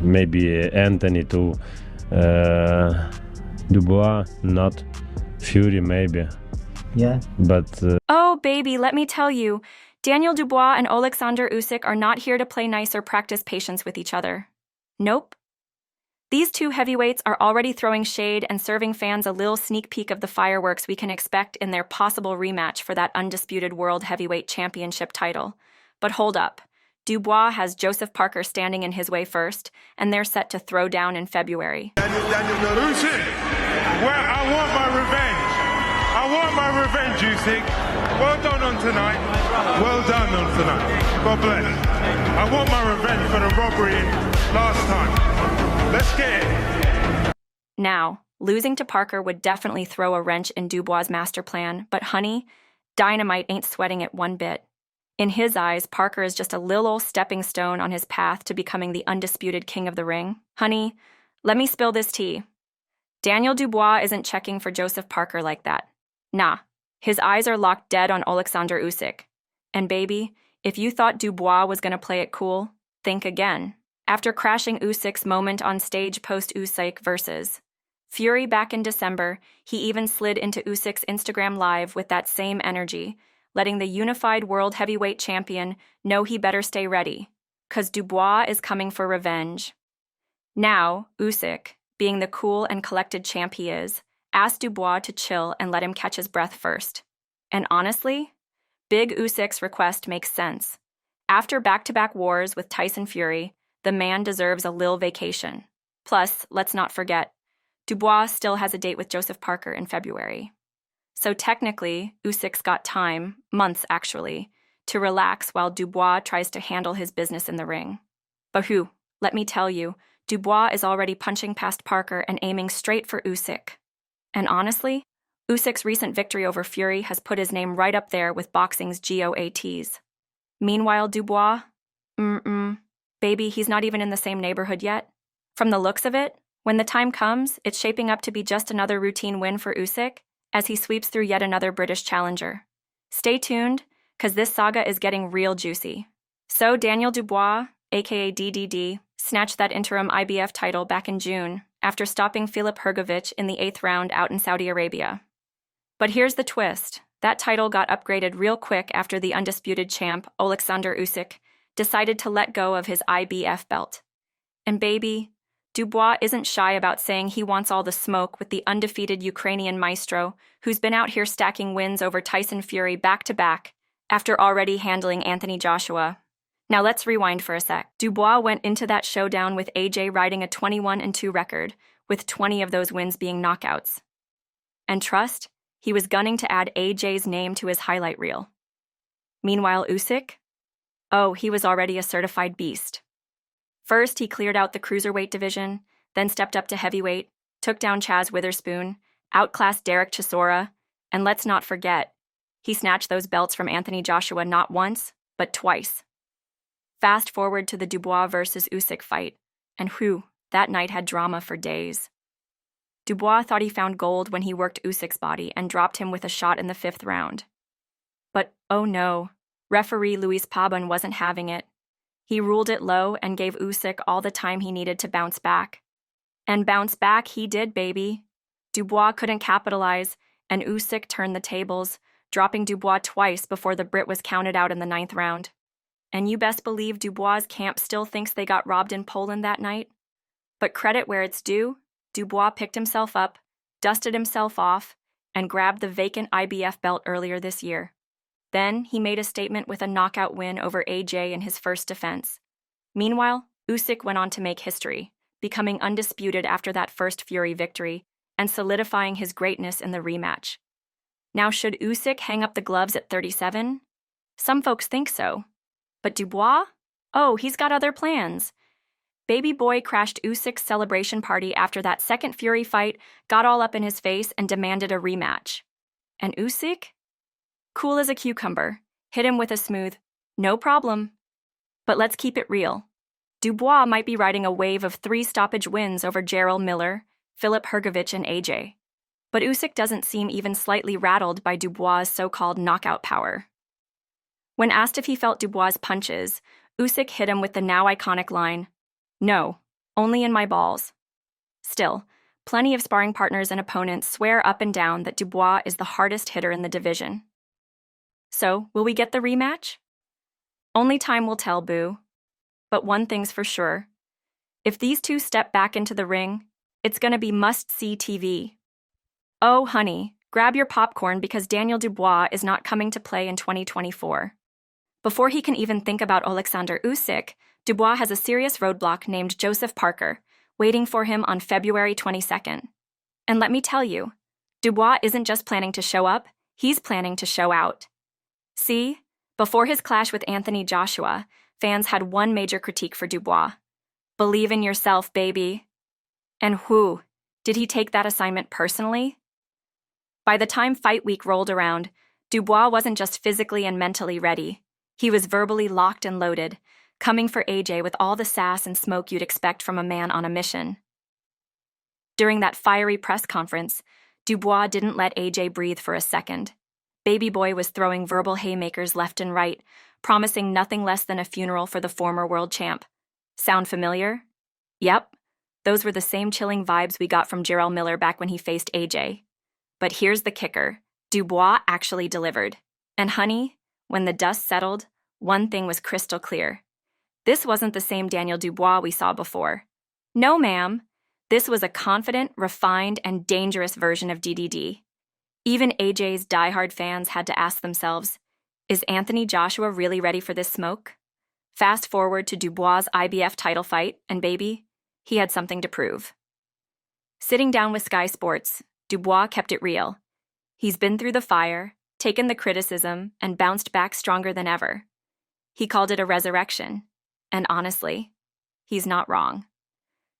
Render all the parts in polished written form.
maybe Anthony to Dubois, not Fury maybe. Yeah. But Oh, baby, let me tell you, Daniel Dubois and Oleksandr Usyk are not here to play nice or practice patience with each other. Nope. These two heavyweights are already throwing shade and serving fans a little sneak peek of the fireworks we can expect in their possible rematch for that undisputed World Heavyweight Championship title. But hold up. Dubois has Joseph Parker standing in his way first, and they're set to throw down in February. Daniel Usyk, I want my revenge. I want my revenge, Usyk. Well done on tonight. Well done on tonight. God bless. I want my revenge for the robbery last time. Let's get it. Now, losing to Parker would definitely throw a wrench in Dubois' master plan, but honey, Dynamite ain't sweating it one bit. In his eyes, Parker is just a little old stepping stone on his path to becoming the undisputed king of the ring. Honey, let me spill this tea. Daniel Dubois isn't checking for Joseph Parker like that. Nah, his eyes are locked dead on Oleksandr Usyk. And baby, if you thought Dubois was gonna play it cool, think again. After crashing Usyk's moment on stage post-Usyk versus Fury back in December, he even slid into Usyk's Instagram Live with that same energy, letting the unified world heavyweight champion know he better stay ready, 'cause Dubois is coming for revenge. Now, Usyk, being the cool and collected champ he is, asked Dubois to chill and let him catch his breath first. And honestly, Big Usyk's request makes sense. After back-to-back wars with Tyson Fury, the man deserves a lil vacation. Plus, let's not forget, Dubois still has a date with Joseph Parker in February. So technically, Usyk's got time, months actually, to relax while Dubois tries to handle his business in the ring. But let me tell you, Dubois is already punching past Parker and aiming straight for Usyk. And honestly, Usyk's recent victory over Fury has put his name right up there with boxing's GOATs. Meanwhile, Dubois? Baby, he's not even in the same neighborhood yet. From the looks of it, when the time comes, it's shaping up to be just another routine win for Usyk as he sweeps through yet another British challenger. Stay tuned, because this saga is getting real juicy. So Daniel Dubois, aka DDD, snatched that interim IBF title back in June after stopping Filip Hrgović in the 8th round out in Saudi Arabia. But here's the twist. That title got upgraded real quick after the undisputed champ, Oleksandr Usyk, decided to let go of his IBF belt. And baby, Dubois isn't shy about saying he wants all the smoke with the undefeated Ukrainian maestro who's been out here stacking wins over Tyson Fury back-to-back after already handling Anthony Joshua. Now let's rewind for a sec. Dubois went into that showdown with AJ riding a 21-2 record, with 20 of those wins being knockouts. And trust, he was gunning to add AJ's name to his highlight reel. Meanwhile, Usyk? Oh, he was already a certified beast. First, he cleared out the cruiserweight division, then stepped up to heavyweight, took down Chaz Witherspoon, outclassed Derek Chisora, and let's not forget, he snatched those belts from Anthony Joshua not once, but twice. Fast forward to the Dubois versus Usyk fight, and that night had drama for days. Dubois thought he found gold when he worked Usyk's body and dropped him with a shot in the 5th round. But oh no, referee Luis Pabon wasn't having it. He ruled it low and gave Usyk all the time he needed to bounce back. And bounce back he did, baby. Dubois couldn't capitalize, and Usyk turned the tables, dropping Dubois twice before the Brit was counted out in the 9th round. And you best believe Dubois' camp still thinks they got robbed in Poland that night. But credit where it's due, Dubois picked himself up, dusted himself off, and grabbed the vacant IBF belt earlier this year. Then he made a statement with a knockout win over AJ in his first defense. Meanwhile, Usyk went on to make history, becoming undisputed after that first Fury victory and solidifying his greatness in the rematch. Now, should Usyk hang up the gloves at 37? Some folks think so. But Dubois? Oh, he's got other plans. Baby boy crashed Usyk's celebration party after that second Fury fight, got all up in his face, and demanded a rematch. And Usyk? Cool as a cucumber, hit him with a smooth, no problem. But let's keep it real. Dubois might be riding a wave of 3 stoppage wins over Jarrell Miller, Filip Hrgović, and AJ. But Usyk doesn't seem even slightly rattled by Dubois' so-called knockout power. When asked if he felt Dubois' punches, Usyk hit him with the now iconic line, No, only in my balls. Still, plenty of sparring partners and opponents swear up and down that Dubois is the hardest hitter in the division. So, will we get the rematch? Only time will tell, boo. But one thing's for sure. If these two step back into the ring, it's gonna be must-see TV. Oh, honey, grab your popcorn because Daniel Dubois is not coming to play in 2024. Before he can even think about Oleksandr Usyk, Dubois has a serious roadblock named Joseph Parker, waiting for him on February 22nd. And let me tell you, Dubois isn't just planning to show up, he's planning to show out. See, before his clash with Anthony Joshua, fans had one major critique for Dubois. Believe in yourself, baby. And whew, did he take that assignment personally? By the time fight week rolled around, Dubois wasn't just physically and mentally ready. He was verbally locked and loaded, coming for AJ with all the sass and smoke you'd expect from a man on a mission. During that fiery press conference, Dubois didn't let AJ breathe for a second. Baby boy was throwing verbal haymakers left and right, promising nothing less than a funeral for the former world champ. Sound familiar? Yep, those were the same chilling vibes we got from Jarrell Miller back when he faced AJ. But here's the kicker. Dubois actually delivered. And honey, when the dust settled, one thing was crystal clear. This wasn't the same Daniel Dubois we saw before. No, ma'am. This was a confident, refined, and dangerous version of DDD. Even AJ's diehard fans had to ask themselves, is Anthony Joshua really ready for this smoke? Fast forward to Dubois' IBF title fight, and baby, he had something to prove. Sitting down with Sky Sports, Dubois kept it real. He's been through the fire, taken the criticism, and bounced back stronger than ever. He called it a resurrection, and honestly, he's not wrong.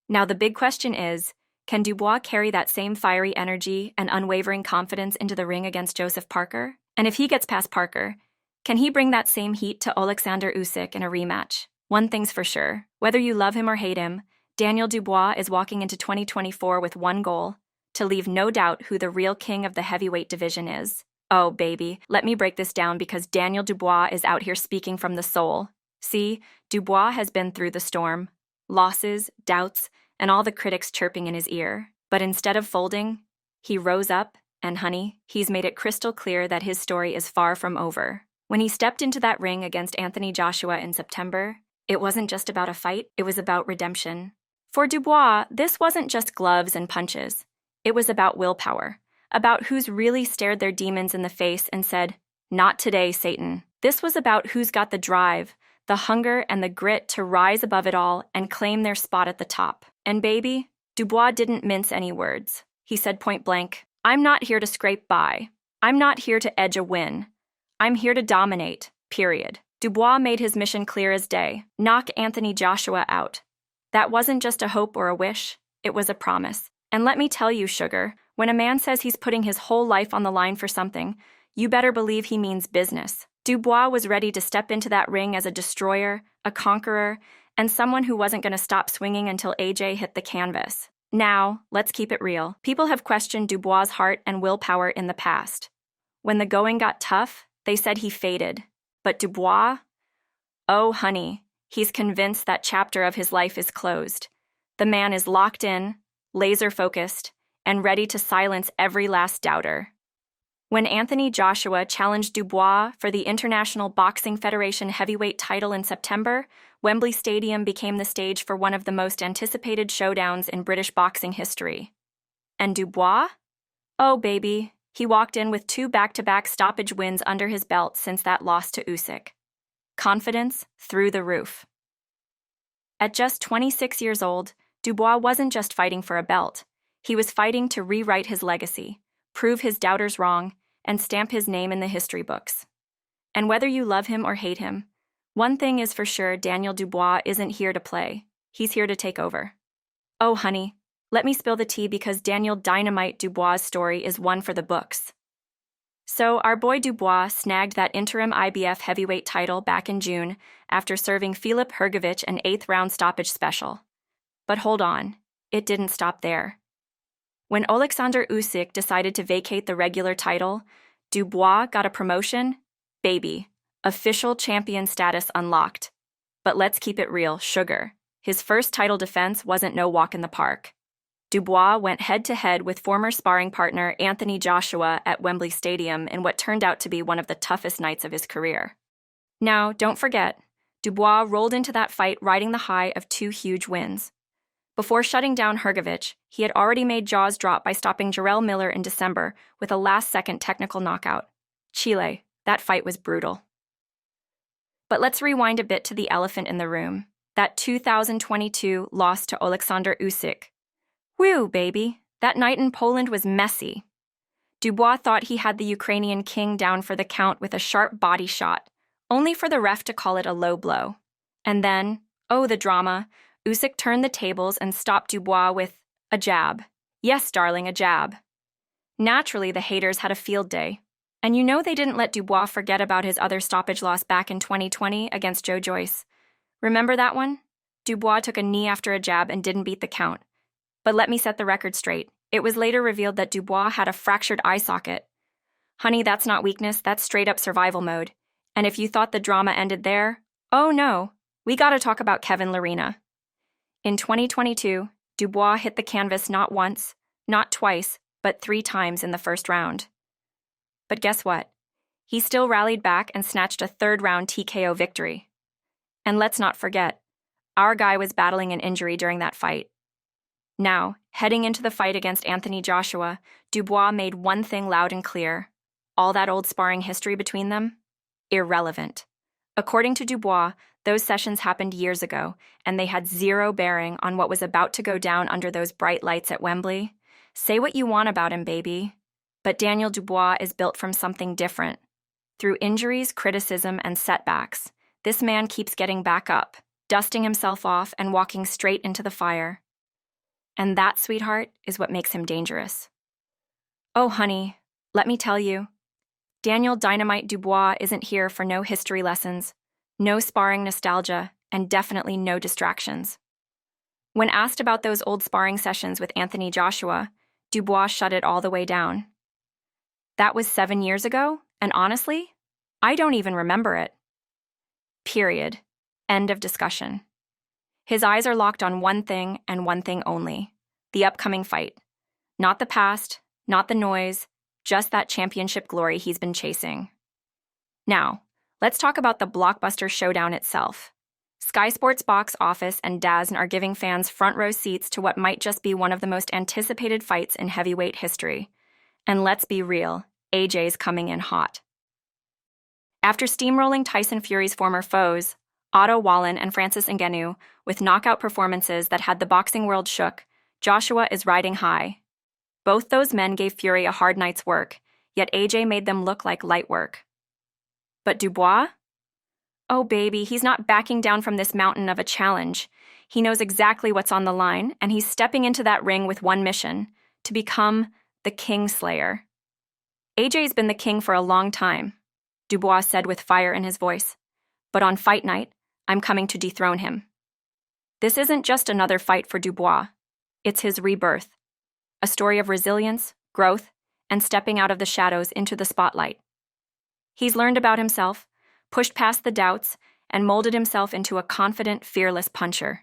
Now the big question is, can Dubois carry that same fiery energy and unwavering confidence into the ring against Joseph Parker? And if he gets past Parker, can he bring that same heat to Oleksandr Usyk in a rematch? One thing's for sure, whether you love him or hate him, Daniel Dubois is walking into 2024 with one goal, to leave no doubt who the real king of the heavyweight division is. Oh, baby, let me break this down because Daniel Dubois is out here speaking from the soul. See, Dubois has been through the storm, losses, doubts, and all the critics chirping in his ear. But instead of folding, he rose up, and honey, he's made it crystal clear that his story is far from over. When he stepped into that ring against Anthony Joshua in September, it wasn't just about a fight, it was about redemption. For Dubois, this wasn't just gloves and punches. It was about willpower, about who's really stared their demons in the face and said, "Not today, Satan." This was about who's got the drive, the hunger, and the grit to rise above it all and claim their spot at the top. And baby, Dubois didn't mince any words. He said point blank, "I'm not here to scrape by. I'm not here to edge a win. I'm here to dominate, period." Dubois made his mission clear as day. Knock Anthony Joshua out. That wasn't just a hope or a wish, it was a promise. And let me tell you, sugar, when a man says he's putting his whole life on the line for something, you better believe he means business. Dubois was ready to step into that ring as a destroyer, a conqueror, and someone who wasn't going to stop swinging until AJ hit the canvas. Now, let's keep it real. People have questioned Dubois' heart and willpower in the past. When the going got tough, they said he faded. But Dubois? Oh, honey, he's convinced that chapter of his life is closed. The man is locked in, laser-focused, and ready to silence every last doubter. When Anthony Joshua challenged Dubois for the International Boxing Federation heavyweight title in September, Wembley Stadium became the stage for one of the most anticipated showdowns in British boxing history. And Dubois? Oh, baby, he walked in with 2 back-to-back stoppage wins under his belt since that loss to Usyk. Confidence through the roof. At just 26 years old, Dubois wasn't just fighting for a belt. He was fighting to rewrite his legacy, prove his doubters wrong, and stamp his name in the history books. And whether you love him or hate him, one thing is for sure, Daniel Dubois isn't here to play. He's here to take over. Oh, honey, let me spill the tea because Daniel Dynamite Dubois' story is one for the books. So our boy Dubois snagged that interim IBF heavyweight title back in June after serving Filip Hrgović an 8th-round stoppage special. But hold on, it didn't stop there. When Oleksandr Usyk decided to vacate the regular title, Dubois got a promotion. Baby, official champion status unlocked. But let's keep it real, sugar. His first title defense wasn't no walk in the park. Dubois went head-to-head with former sparring partner Anthony Joshua at Wembley Stadium in what turned out to be one of the toughest nights of his career. Now, don't forget, Dubois rolled into that fight riding the high of 2 huge wins. Before shutting down Hrgović, he had already made jaws drop by stopping Jarrell Miller in December with a last-second technical knockout. Chile, that fight was brutal. But let's rewind a bit to the elephant in the room, that 2022 loss to Oleksandr Usyk. Whew, baby, that night in Poland was messy. Dubois thought he had the Ukrainian king down for the count with a sharp body shot, only for the ref to call it a low blow. And then, oh, the drama, Usyk turned the tables and stopped Dubois with a jab. Yes, darling, a jab. Naturally, the haters had a field day. And you know they didn't let Dubois forget about his other stoppage loss back in 2020 against Joe Joyce. Remember that one? Dubois took a knee after a jab and didn't beat the count. But let me set the record straight. It was later revealed that Dubois had a fractured eye socket. Honey, that's not weakness, that's straight-up survival mode. And if you thought the drama ended there, oh no, we gotta talk about Kevin Lerena. In 2022, Dubois hit the canvas not once, not twice, but 3 times in the first round. But guess what? He still rallied back and snatched a 3rd-round TKO victory. And let's not forget, our guy was battling an injury during that fight. Now, heading into the fight against Anthony Joshua, Dubois made one thing loud and clear. All that old sparring history between them? Irrelevant. According to Dubois, those sessions happened years ago, and they had 0 bearing on what was about to go down under those bright lights at Wembley. Say what you want about him, baby. But Daniel Dubois is built from something different. Through injuries, criticism, and setbacks, this man keeps getting back up, dusting himself off and walking straight into the fire. And that, sweetheart, is what makes him dangerous. Oh, honey, let me tell you, Daniel Dynamite Dubois isn't here for no history lessons, no sparring nostalgia, and definitely no distractions. When asked about those old sparring sessions with Anthony Joshua, Dubois shut it all the way down. That was 7 years ago, and honestly, I don't even remember it. Period. End of discussion. His eyes are locked on one thing and one thing only, the upcoming fight. Not the past, not the noise, just that championship glory he's been chasing. Now, let's talk about the blockbuster showdown itself. Sky Sports box office and DAZN are giving fans front row seats to what might just be one of the most anticipated fights in heavyweight history. And let's be real, AJ's coming in hot. After steamrolling Tyson Fury's former foes, Otto Wallin and Francis Ngannou, with knockout performances that had the boxing world shook, Joshua is riding high. Both those men gave Fury a hard night's work, yet AJ made them look like light work. But Dubois? Oh baby, he's not backing down from this mountain of a challenge. He knows exactly what's on the line, and he's stepping into that ring with one mission, to become the King Slayer. AJ's been the king for a long time, Dubois said with fire in his voice. But on fight night, I'm coming to dethrone him. This isn't just another fight for Dubois. It's his rebirth. A story of resilience, growth, and stepping out of the shadows into the spotlight. He's learned about himself, pushed past the doubts, and molded himself into a confident, fearless puncher.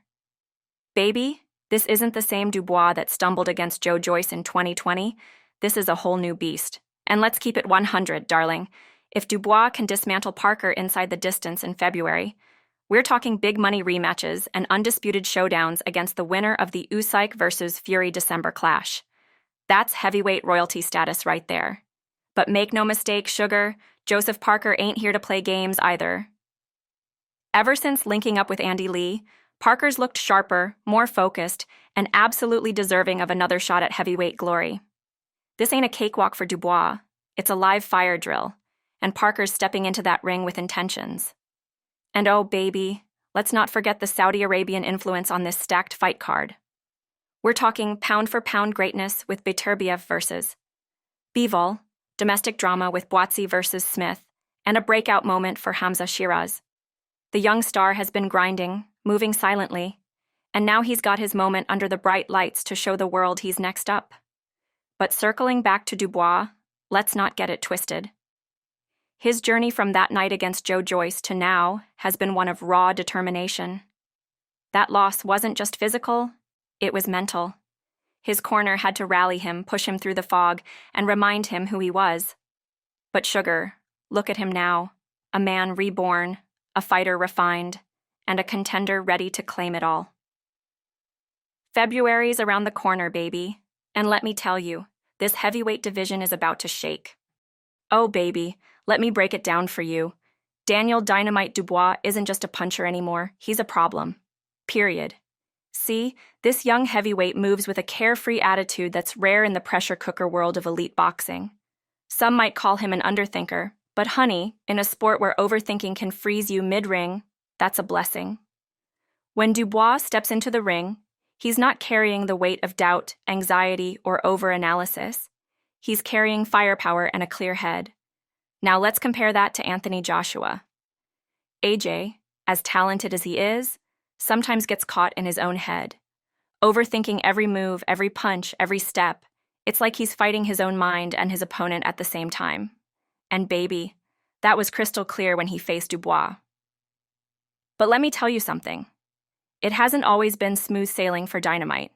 Baby, this isn't the same Dubois that stumbled against Joe Joyce in 2020. This is a whole new beast. And let's keep it 100, darling. If Dubois can dismantle Parker inside the distance in February, we're talking big money rematches and undisputed showdowns against the winner of the Usyk versus Fury December clash. That's heavyweight royalty status right there. But make no mistake, sugar, Joseph Parker ain't here to play games either. Ever since linking up with Andy Lee, Parker's looked sharper, more focused, and absolutely deserving of another shot at heavyweight glory. This ain't a cakewalk for Dubois. It's a live fire drill, and Parker's stepping into that ring with intentions. And oh, baby, let's not forget the Saudi Arabian influence on this stacked fight card. We're talking pound-for-pound greatness with Beterbiev versus Bivol, domestic drama with Boatsy versus Smith, and a breakout moment for Hamza Shiraz. The young star has been grinding, moving silently, and now he's got his moment under the bright lights to show the world he's next up. But circling back to Dubois, let's not get it twisted. His journey from that night against Joe Joyce to now has been one of raw determination. That loss wasn't just physical, it was mental. His corner had to rally him, push him through the fog, and remind him who he was. But Sugar, look at him now, a man reborn, a fighter refined, and a contender ready to claim it all. February's around the corner, baby, and let me tell you, this heavyweight division is about to shake. Oh, baby, let me break it down for you. Daniel Dynamite Dubois isn't just a puncher anymore, he's a problem. Period. See, this young heavyweight moves with a carefree attitude that's rare in the pressure cooker world of elite boxing. Some might call him an underthinker, but honey, in a sport where overthinking can freeze you mid-ring, that's a blessing. When Dubois steps into the ring, he's not carrying the weight of doubt, anxiety, or over-analysis. He's carrying firepower and a clear head. Now let's compare that to Anthony Joshua. AJ, as talented as he is, sometimes gets caught in his own head. Overthinking every move, every punch, every step. It's like he's fighting his own mind and his opponent at the same time. And baby, that was crystal clear when he faced Dubois. But let me tell you something. It hasn't always been smooth sailing for Dynamite.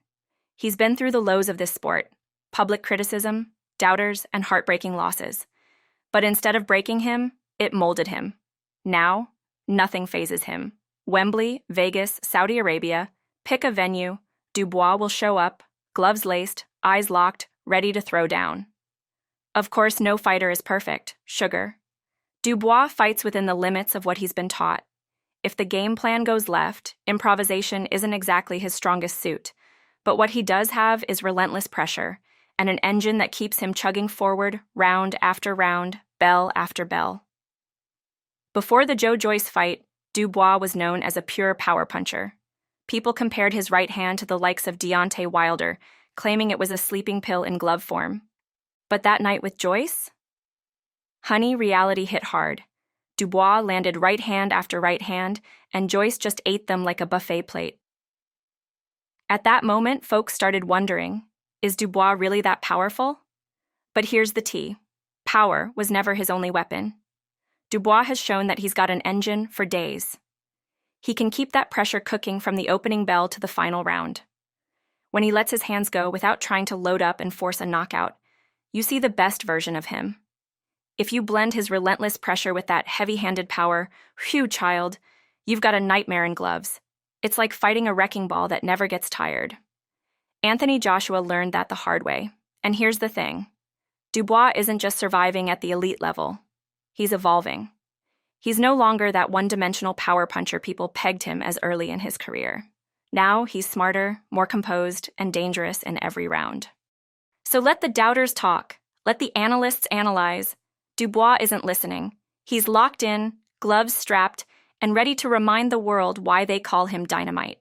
He's been through the lows of this sport, public criticism, doubters, and heartbreaking losses. But instead of breaking him, it molded him. Now, nothing phases him. Wembley, Vegas, Saudi Arabia, pick a venue, Dubois will show up, gloves laced, eyes locked, ready to throw down. Of course, no fighter is perfect, Sugar. Dubois fights within the limits of what he's been taught. If the game plan goes left, improvisation isn't exactly his strongest suit. But what he does have is relentless pressure, and an engine that keeps him chugging forward, round after round, bell after bell. Before the Joe Joyce fight, Dubois was known as a pure power puncher. People compared his right hand to the likes of Deontay Wilder, claiming it was a sleeping pill in glove form. But that night with Joyce? Honey, reality hit hard. Dubois landed right hand after right hand, and Joyce just ate them like a buffet plate. At that moment, folks started wondering, is Dubois really that powerful? But here's the tea. Power was never his only weapon. Dubois has shown that he's got an engine for days. He can keep that pressure cooking from the opening bell to the final round. When he lets his hands go without trying to load up and force a knockout, you see the best version of him. If you blend his relentless pressure with that heavy-handed power, whew, child, you've got a nightmare in gloves. It's like fighting a wrecking ball that never gets tired. Anthony Joshua learned that the hard way. And here's the thing. Dubois isn't just surviving at the elite level. He's evolving. He's no longer that one-dimensional power puncher people pegged him as early in his career. Now he's smarter, more composed, and dangerous in every round. So let the doubters talk. Let the analysts analyze. Dubois isn't listening. He's locked in, gloves strapped, and ready to remind the world why they call him Dynamite.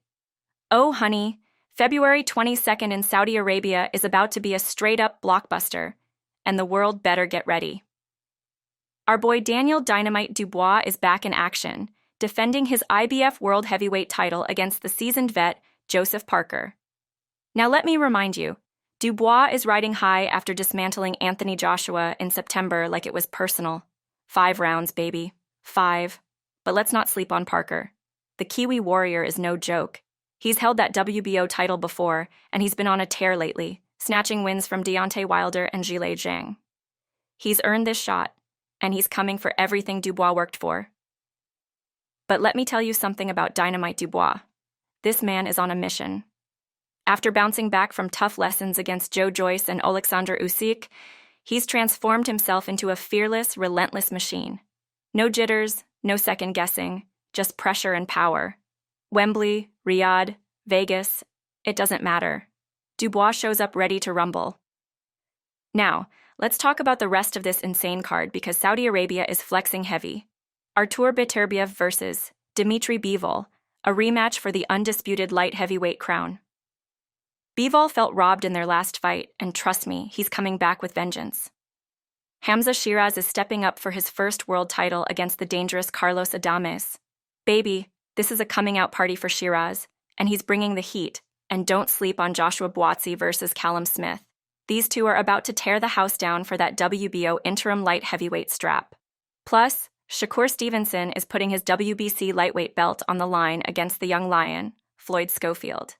Oh, honey, February 22nd in Saudi Arabia is about to be a straight-up blockbuster, and the world better get ready. Our boy Daniel Dynamite Dubois is back in action, defending his IBF World Heavyweight title against the seasoned vet, Joseph Parker. Now let me remind you, Dubois is riding high after dismantling Anthony Joshua in September like it was personal. 5 rounds, baby. 5. But let's not sleep on Parker. The Kiwi Warrior is no joke. He's held that WBO title before, and he's been on a tear lately, snatching wins from Deontay Wilder and Zhilei Zhang. He's earned this shot, and he's coming for everything Dubois worked for. But let me tell you something about Dynamite Dubois. This man is on a mission. After bouncing back from tough lessons against Joe Joyce and Oleksandr Usyk, he's transformed himself into a fearless, relentless machine. No jitters, no second-guessing, just pressure and power. Wembley, Riyadh, Vegas, it doesn't matter. Dubois shows up ready to rumble. Now, let's talk about the rest of this insane card because Saudi Arabia is flexing heavy. Artur Beterbiev versus Dmitry Bivol, a rematch for the undisputed light heavyweight crown. Bivol felt robbed in their last fight, and trust me, he's coming back with vengeance. Hamza Shiraz is stepping up for his first world title against the dangerous Carlos Adames. Baby, this is a coming-out party for Shiraz, and he's bringing the heat, and don't sleep on Joshua Buatsi versus Callum Smith. These two are about to tear the house down for that WBO interim light heavyweight strap. Plus, Shakur Stevenson is putting his WBC lightweight belt on the line against the young lion, Floyd Schofield.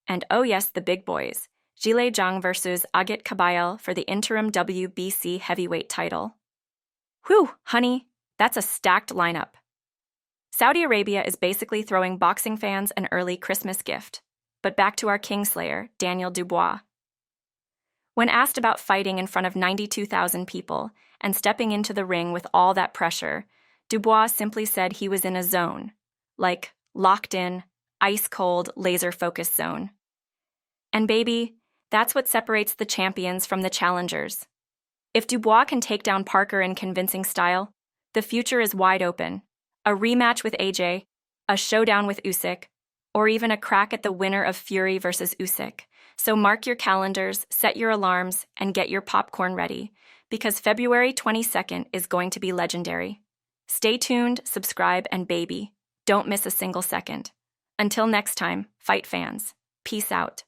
And oh yes, the big boys, Zhilei Zhang versus Agit Kabayel for the interim WBC heavyweight title. Whew, honey, that's a stacked lineup. Saudi Arabia is basically throwing boxing fans an early Christmas gift. But back to our Kingslayer, Daniel Dubois. When asked about fighting in front of 92,000 people and stepping into the ring with all that pressure, Dubois simply said he was in a zone, like locked in, ice-cold, laser-focused zone. And baby, that's what separates the champions from the challengers. If Dubois can take down Parker in convincing style, the future is wide open. A rematch with AJ, a showdown with Usyk, or even a crack at the winner of Fury versus Usyk. So mark your calendars, set your alarms, and get your popcorn ready, because February 22nd is going to be legendary. Stay tuned, subscribe, and baby, don't miss a single second. Until next time, fight fans. Peace out.